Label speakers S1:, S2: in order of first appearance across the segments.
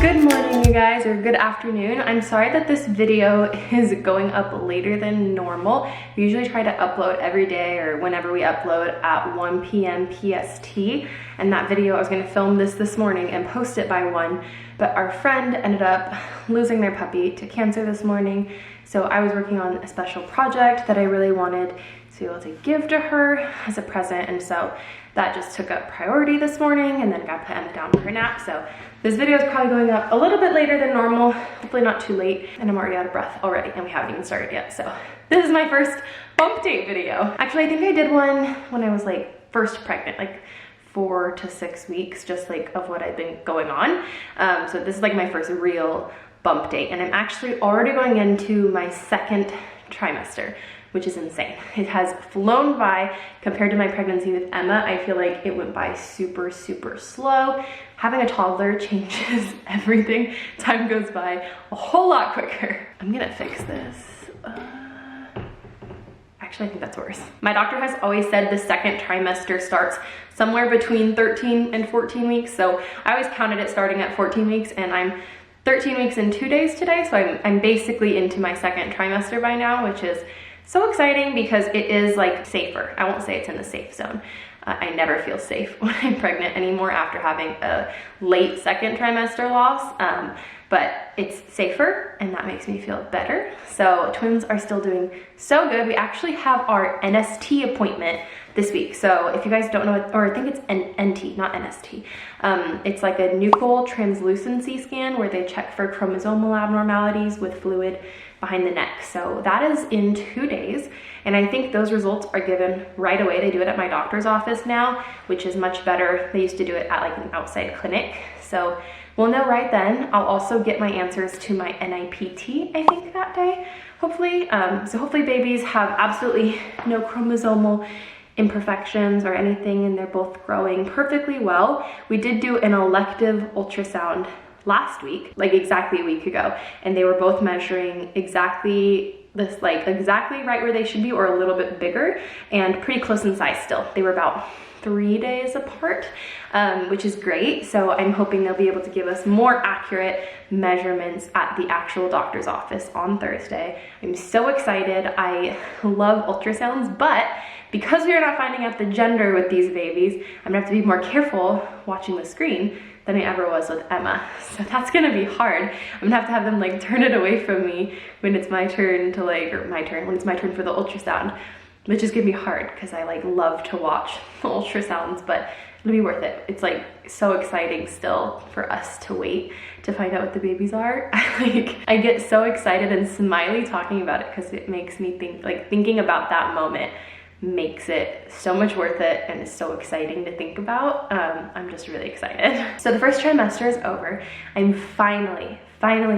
S1: Good morning, you guys, or good afternoon. I'm sorry that this video is going up later than normal. We usually try to upload every day or whenever we upload at 1 p.m. PST. And that video, I was gonna film this morning and post it by 1, but our friend ended up losing their puppy to cancer this morning. So I was working on a special project that I really wanted to be able to give to her as a present. And so that just took up priority this morning, and then I got put Emma down for her nap. So this video is probably going up a little bit later than normal, hopefully not too late. And I'm already out of breath already, and we haven't even started yet. So this is my first bump date video. Actually, I think I did one when I was like first pregnant, like 4 to 6 weeks, just like of what I've been going on. So this is like my first real bump date, and I'm actually already going into my second trimester, which is insane. It has flown by compared to my pregnancy with Emma. I feel like it went by super, super slow. Having a toddler changes everything. Time goes by a whole lot quicker. I'm gonna fix this. Actually, I think that's worse. My doctor has always said the second trimester starts somewhere between 13 and 14 weeks. So I always counted it starting at 14 weeks, and I'm 13 weeks and 2 days today. So I'm basically into my second trimester by now, which is so exciting because it is like safer. I won't say it's in the safe zone. I never feel safe when I'm pregnant anymore after having a late second trimester loss, but it's safer and that makes me feel better. So twins are still doing so good. We actually have our NST appointment this week. So if you guys don't know, or I think it's NT, not NST. It's like a nuchal translucency scan where they check for chromosomal abnormalities with fluid behind the neck. So that is in 2 days. And I think those results are given right away. They do it at my doctor's office now, which is much better. They used to do it at like an outside clinic. So we'll know right then. I'll also get my answers to my NIPT, I think that day, hopefully. So hopefully babies have absolutely no chromosomal imperfections or anything, and they're both growing perfectly well. We did do an elective ultrasound last week, like exactly a week ago, and they were both measuring exactly this, like exactly right where they should be or a little bit bigger, and pretty close in size still. They were about 3 days apart, which is great. So I'm hoping they'll be able to give us more accurate measurements at the actual doctor's office on Thursday. I'm so excited. I love ultrasounds, but because we are not finding out the gender with these babies, I'm gonna have to be more careful watching the screen than I ever was with Emma. So that's gonna be hard. I'm gonna have them like turn it away from me when it's my turn to like, or when it's my turn for the ultrasound, which is gonna be hard because I like love to watch the ultrasounds, but it'll be worth it. It's like so exciting still for us to wait to find out what the babies are. I get so excited and smiley talking about it because it makes me think, like thinking about that moment makes it so much worth it, and it's so exciting to think about. I'm just really excited. So the first trimester is over. I'm finally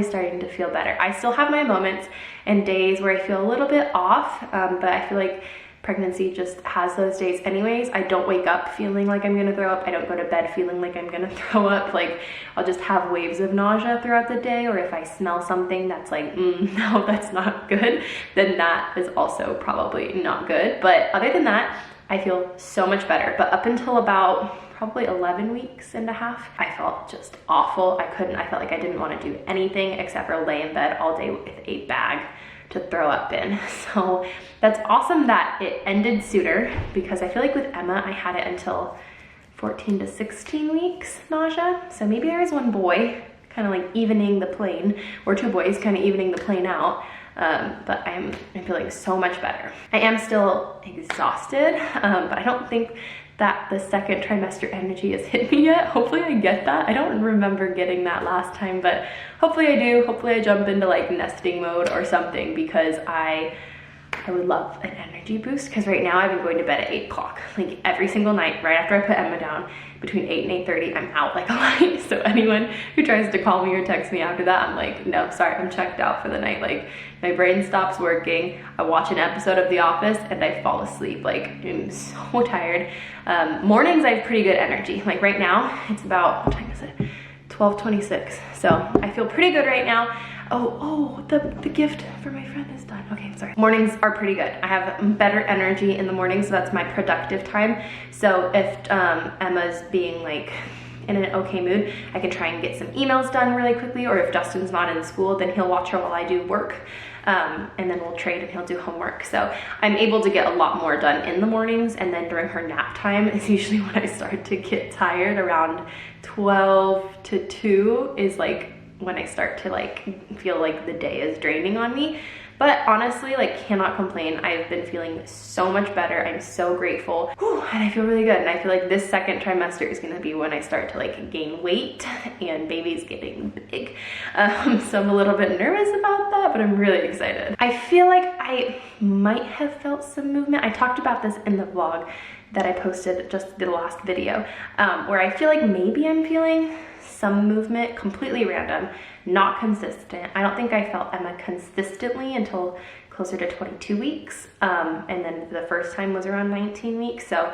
S1: starting to feel better. I still have my moments and days where I feel a little bit off, but I feel like pregnancy just has those days anyways. I don't wake up feeling like I'm gonna throw up. I don't go to bed feeling like I'm gonna throw up. Like I'll just have waves of nausea throughout the day, or if I smell something that's like, no, that's not good, then that is also probably not good. But other than that, I feel so much better. But up until about probably 11 weeks and a half, I felt just awful. I felt like I didn't want to do anything except for lay in bed all day with a bag to throw up in. So that's awesome that it ended sooner, because I feel like with Emma, I had it until 14 to 16 weeks nausea. So maybe there was one boy kind of like evening the plane, or 2 boys kind of evening the plane out. But I'm feeling so much better. I am still exhausted, but I don't think that the second trimester energy has hit me yet. Hopefully I get that. I don't remember getting that last time, but hopefully I do. Hopefully I jump into like nesting mode or something, because I would love an energy boost, because right now I've been going to bed at 8 o'clock, like every single night. Right after I put Emma down, between 8 and 8:30, I'm out like a light. So anyone who tries to call me or text me after that, I'm like, no, sorry, I'm checked out for the night. Like my brain stops working. I watch an episode of The Office and I fall asleep. Like I'm so tired. Mornings I have pretty good energy. Like right now it's about, what time is it? 12:26. So I feel pretty good right now. Oh, the gift for my friend is done. Okay, sorry. Mornings are pretty good. I have better energy in the morning, so that's my productive time. So if Emma's being like in an okay mood, I can try and get some emails done really quickly, or if Justin's not in school, then he'll watch her while I do work. And then we'll trade and he'll do homework. So I'm able to get a lot more done in the mornings, and then during her nap time is usually when I start to get tired. Around 12 to 2 is like when I start to like feel like the day is draining on me. But honestly, like, cannot complain. I've been feeling so much better. I'm so grateful. Whew, and I feel really good. And I feel like this second trimester is gonna be when I start to like gain weight and baby's getting big. So I'm a little bit nervous about that, but I'm really excited. I feel like I might have felt some movement. I talked about this in the vlog that I posted, just the last video, where I feel like maybe I'm feeling some movement, completely random, not consistent. I don't think I felt Emma consistently until closer to 22 weeks. And then the first time was around 19 weeks. So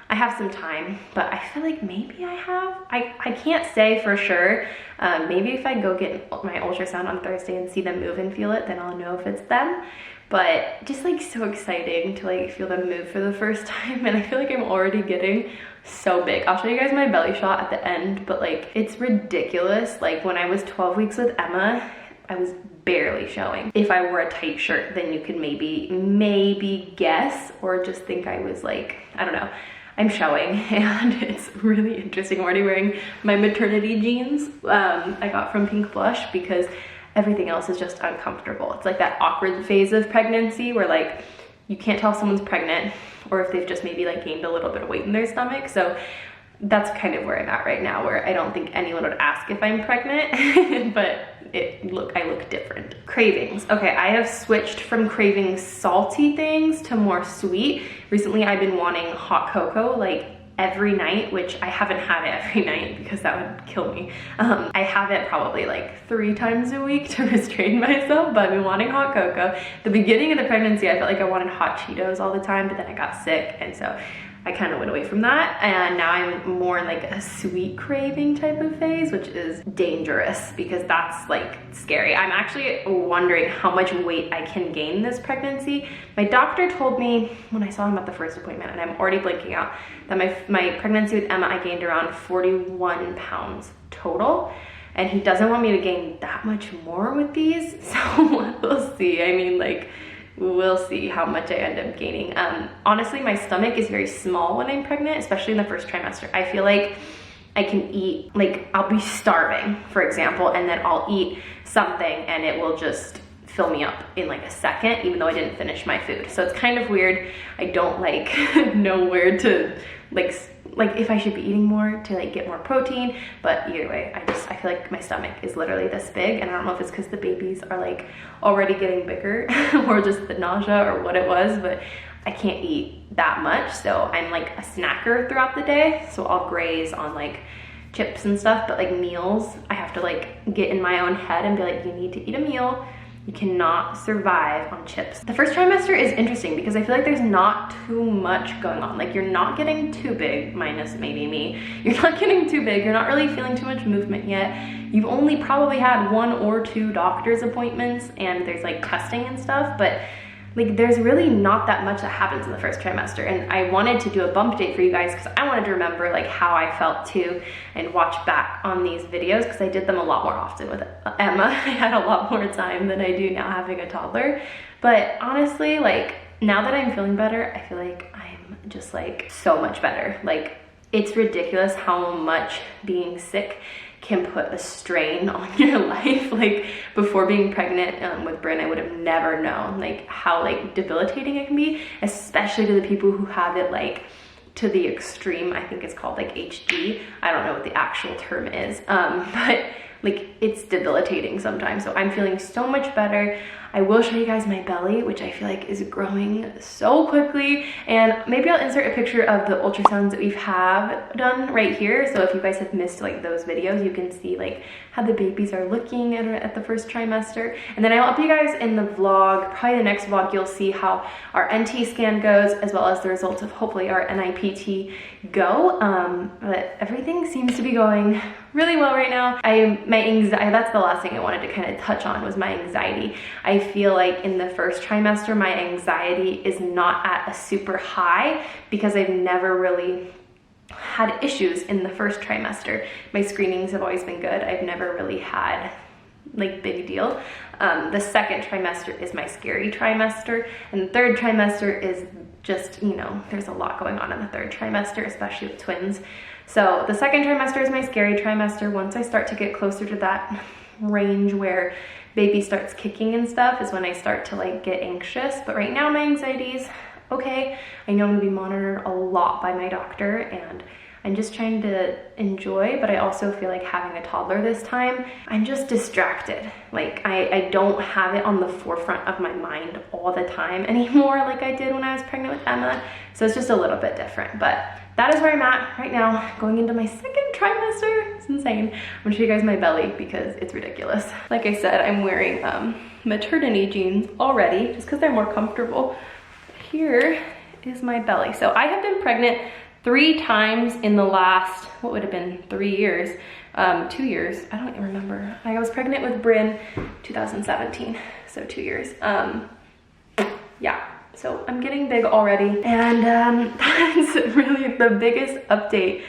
S1: I have some time, but I feel like maybe I have. I can't say for sure. Maybe if I go get my ultrasound on Thursday and see them move and feel it, then I'll know if it's them. But just like so exciting to like feel them move for the first time. And I feel like I'm already getting so big. I'll show you guys my belly shot at the end, but like it's ridiculous. Like when I was 12 weeks with Emma, I was barely showing. If I wore a tight shirt, then you could maybe guess, or just think I was like, I don't know. I'm showing, and it's really interesting. I'm already wearing my maternity jeans I got from Pink Blush, because everything else is just uncomfortable. It's like that awkward phase of pregnancy where like you can't tell if someone's pregnant or if they've just maybe like gained a little bit of weight in their stomach. So that's kind of where I'm at right now, where I don't think anyone would ask if I'm pregnant, but I look different. Cravings. Okay, I have switched from craving salty things to more sweet. Recently, I've been wanting hot cocoa like every night, which I haven't had it every night because that would kill me. I have it probably like 3 times a week to restrain myself, but I've been wanting hot cocoa. The beginning of the pregnancy, I felt like I wanted hot Cheetos all the time, but then I got sick, and so I kind of went away from that, and now I'm more in like a sweet craving type of phase, which is dangerous because that's like scary. I'm actually wondering how much weight I can gain this pregnancy. My doctor told me when I saw him at the first appointment, and I'm already blanking out, that my pregnancy with Emma, I gained around 41 pounds total. And he doesn't want me to gain that much more with these, so we'll see. I mean, like, we'll see how much I end up gaining. Honestly, my stomach is very small when I'm pregnant, especially in the first trimester. I feel like I can eat, like I'll be starving, for example, and then I'll eat something and it will just fill me up in like a second, even though I didn't finish my food. So it's kind of weird. I don't like know where to like if I should be eating more to like get more protein, but either way, I feel like my stomach is literally this big, and I don't know if it's because the babies are like already getting bigger or just the nausea or what it was, but I can't eat that much. So I'm like a snacker throughout the day, so I'll graze on like chips and stuff, but like meals, I have to like get in my own head and be like, you need to eat a meal. You cannot survive on chips. The first trimester is interesting because I feel like there's not too much going on. Like, you're not getting too big, minus maybe me. You're not getting too big. You're not really feeling too much movement yet. You've only probably had 1 or 2 doctor's appointments, and there's like testing and stuff, but like there's really not that much that happens in the first trimester. And I wanted to do a bump date for you guys because I wanted to remember like how I felt too, and watch back on these videos because I did them a lot more often with Emma. I had a lot more time than I do now having a toddler. But honestly, like now that I'm feeling better, I feel like I'm just like so much better. Like, it's ridiculous how much being sick can put a strain on your life. Like, before being pregnant with Bryn, I would have never known like how like debilitating it can be, especially to the people who have it like to the extreme. I think it's called like HD. I don't know what the actual term is, but like it's debilitating sometimes. So I'm feeling so much better. I will show you guys my belly, which I feel like is growing so quickly. And maybe I'll insert a picture of the ultrasounds that we've done right here. So if you guys have missed like those videos, you can see like how the babies are looking at the first trimester. And then I'll update you guys in the vlog, probably the next vlog, you'll see how our NT scan goes, as well as the results of hopefully our NIPT go. But everything seems to be going really well right now. My anxiety, that's the last thing I wanted to kind of touch on, was my anxiety. I feel like in the first trimester, my anxiety is not at a super high because I've never really had issues in the first trimester. My screenings have always been good. I've never really had like big deal. The second trimester is my scary trimester, and the third trimester is just, you know, there's a lot going on in the third trimester, especially with twins. So the second trimester is my scary trimester. Once I start to get closer to that range where baby starts kicking and stuff is when I start to like get anxious. But right now my anxiety's okay. I know I'm gonna be monitored a lot by my doctor, and I'm just trying to enjoy, but I also feel like having a toddler this time, I'm just distracted. Like I don't have it on the forefront of my mind all the time anymore like I did when I was pregnant with Emma. So it's just a little bit different, but that is where I'm at right now, going into my second trimester. It's insane. I'm gonna show you guys my belly because it's ridiculous. Like I said, I'm wearing maternity jeans already just because they're more comfortable. Here is my belly. So I have been pregnant 3 times in the last, what would have been 3 years, 2 years, I don't even remember. I was pregnant with Bryn 2017, so 2 years. Yeah, so I'm getting big already, and that's really the biggest update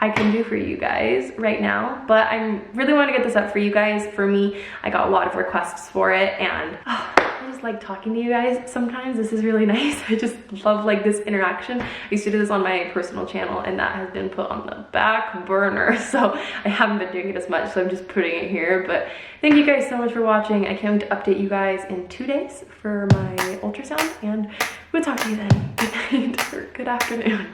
S1: I can do for you guys right now, but I really want to get this up for you guys. For me, I got a lot of requests for it, and I just like talking to you guys sometimes. This is really nice. I just love like this interaction. I used to do this on my personal channel, and that has been put on the back burner, so I haven't been doing it as much, so I'm just putting it here. But thank you guys so much for watching. I can't wait to update you guys in 2 days for my ultrasound, and we'll talk to you then. Good night or good afternoon.